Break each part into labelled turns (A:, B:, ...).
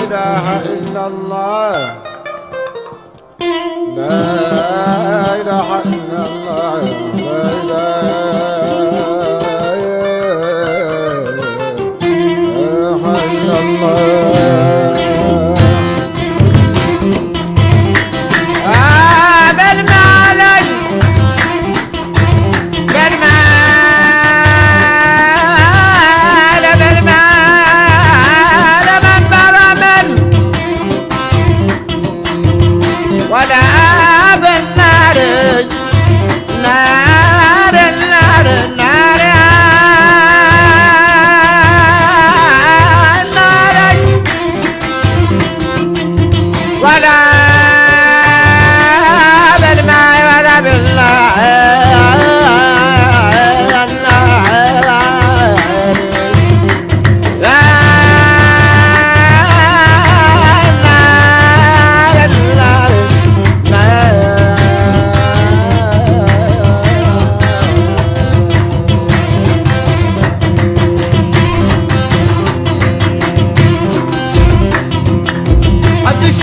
A: إله إلا الله لا إله إلا الله لا إله إلا الله
B: ولا بالنار نار النار النار النار ولا بالماء ولا بالنار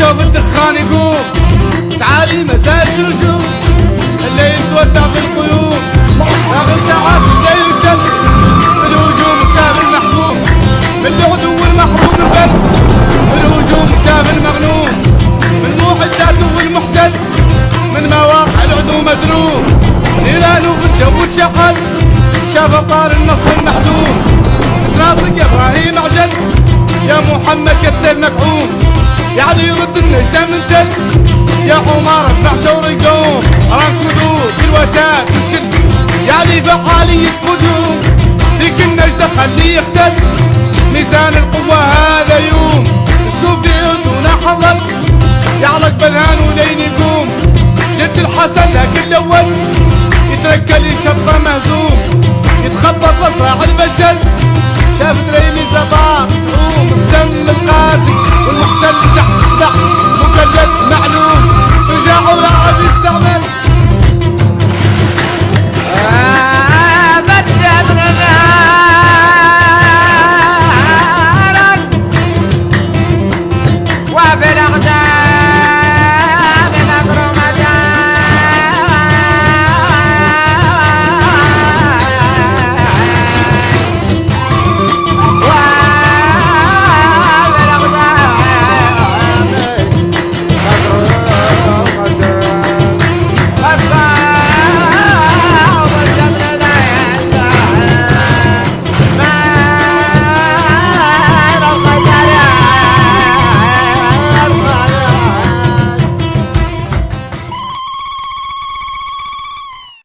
C: شوف الدخان يقوم تعالي مساء الرجوم الليل تودع في القيوم اخر ساعات الليل شد في الهجوم شاف المحبوب من العدو المحروم القلب الهجوم شاف المغنوم من موحد ذاته والمحتل من مواقع العدو مدروم نيرانه في الجو تشعل شاف طار النصر المحدوم تتناصق يا ابراهيم عجل يا محمد كتل مكعوم يا علي يرد النجدة من تل يا عمر ارفع شور يقوم ركضوا بالوتاد والشد يا علي فعالية قدوم ذيك النجدة خليه يختل